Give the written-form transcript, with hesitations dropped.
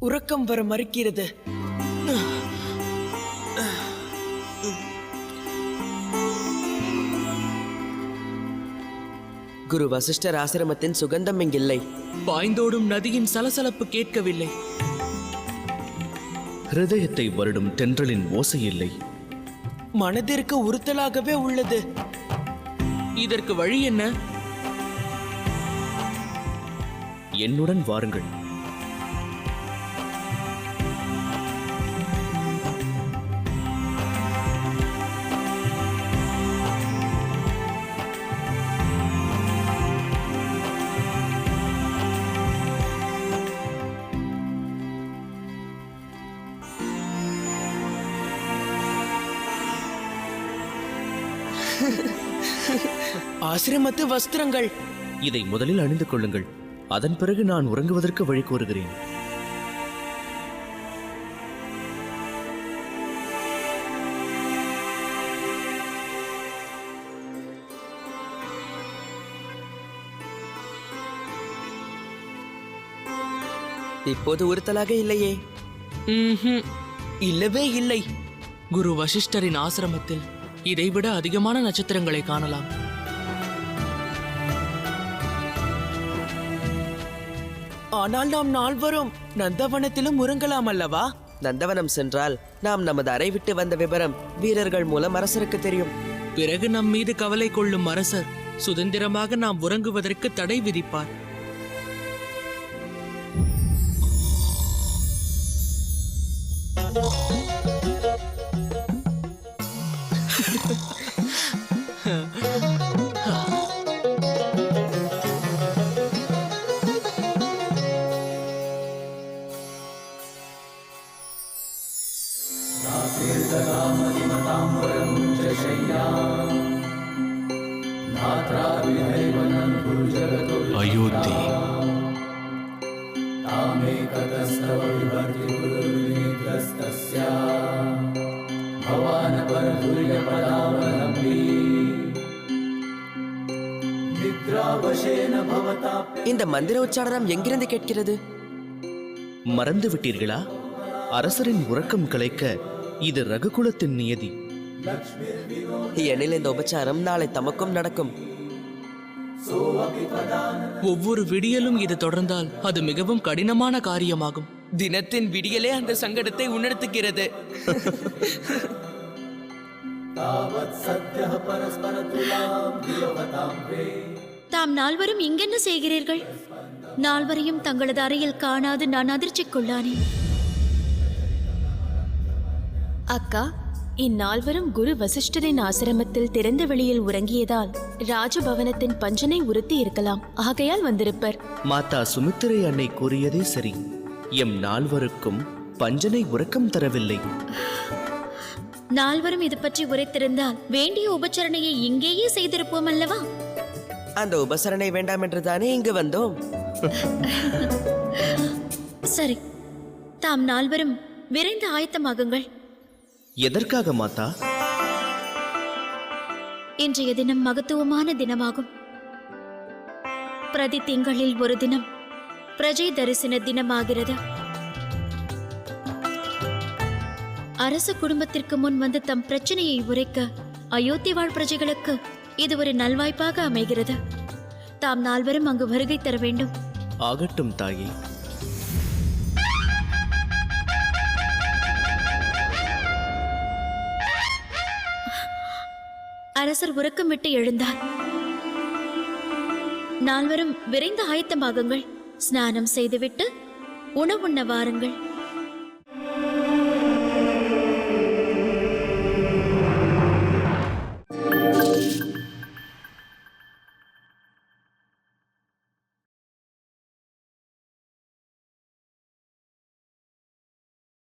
உறக்கம் வர மறுக்கிறது. குரு வசிஷ்டர் ஆசிரமத்தின் சுகந்தம் இங்கில்லை. பாய்ந்தோடும் நதியின் சலசலப்பு கேட்கவில்லை. ஹிருதயத்தை வருடும் தென்றலின் ஓசை இல்லை. மனதிற்கு உறுத்தலாகவே உள்ளது. இதற்கு வழி என்ன? என்னுடன் வாருங்கள். ஆசிரமத்து வஸ்திரங்கள். இதை முதலில் அணிந்து கொள்ளுங்கள். அதன் பிறகு நான் உறங்குவதற்கு வழி கோருகிறேன். இப்போது உறுத்தலாக இல்லையே. இல்லவே இல்லை. குரு வசிஷ்டரின் ஆசிரமத்தில் இதைவிட அதிகமான நட்சத்திரங்களை காணலாம். ஆனால் நாம் நால்வரும் நந்தவனத்திலும் உறங்கலாம் அல்லவா? நந்தவனம் சென்றால் நாம் நமது அறை விட்டு வந்த விவரம் வீரர்கள் மூலம் அரசருக்கு தெரியும். பிறகு நம் மீது கவலை கொள்ளும் அரசர் சுதந்திரமாக நாம் உறங்குவதற்கு தடை விதிப்பார். அயோத்தி. இந்த மந்திர உச்சாரணம் எங்கிருந்து கேட்கிறது? மறந்து விட்டீர்களா? அரசரின் உறக்கம் கலைக்க இது ரகுகுலத்தின் நியதி. எனில் இந்த உபச்சாரம் நாளை தமக்கும் நடக்கும். ஒவ்வொரு விடியலும் இது தொடர்ந்தால் அது மிகவும் கடினமான காரியமாகும். தினத்தின் விடியலே அந்த சங்கடத்தை உணர்த்துகிறது. தாம் நால்வரும் இங்கென்ன செய்கிறீர்கள்? நால்வரையும் தங்களது அறையில் காணாது நான் அதிர்ச்சிக்குள்ளானேன். அக்கா, இந்நால்வரும் குரு வசிஷ்டரின் ஆசிரமத்தில் திறந்த வெளியில் உறங்கியதால் ராஜபவனத்தின் பஞ்சனை உறுத்தி இருக்கலாம். ஆகையால் வந்திருப்பர். மாதா சுமித்திரை அன்னை கூறியதே சரி. எம் நால்வருக்கும் பஞ்சனை உறக்கம் தரவில்லை. நால்வரும் இது பற்றி உரைத்திருந்தால் வேண்டிய உபச்சரணையை இங்கேயே செய்திருப்போம் அல்லவா? அந்த உபசரணை வேண்டாம் என்றுதானே இங்கு வந்தோம். சரி, தாம் நால்வரும் விரைந்து ஆயத்தமாகுங்கள். எதற்காக மாதா? இன்றைய தினம் மகத்துவமான தினமாகும். பிரதி திங்களில் ஒரு தினம் பிரஜை தரிசன தினமாகிறது. அரச குடும்பத்திற்கு முன் வந்து தம் பிரச்சனையை உரைக்க அயோத்தி வாழ் பிரஜைகளுக்கு இது ஒரு நல்வாய்ப்பாக அமைகிறது. தாம் நால்வரும் அங்கு வருகை தர வேண்டும். ஆகட்டும் தாயே. அரசர் உறக்கம் விட்டு எழுந்தார். நால்வரும் விரைந்து ஆயத்தமாகுங்கள். ஸ்நானம் செய்துவிட்டு உணவுண்ண வாருங்கள்.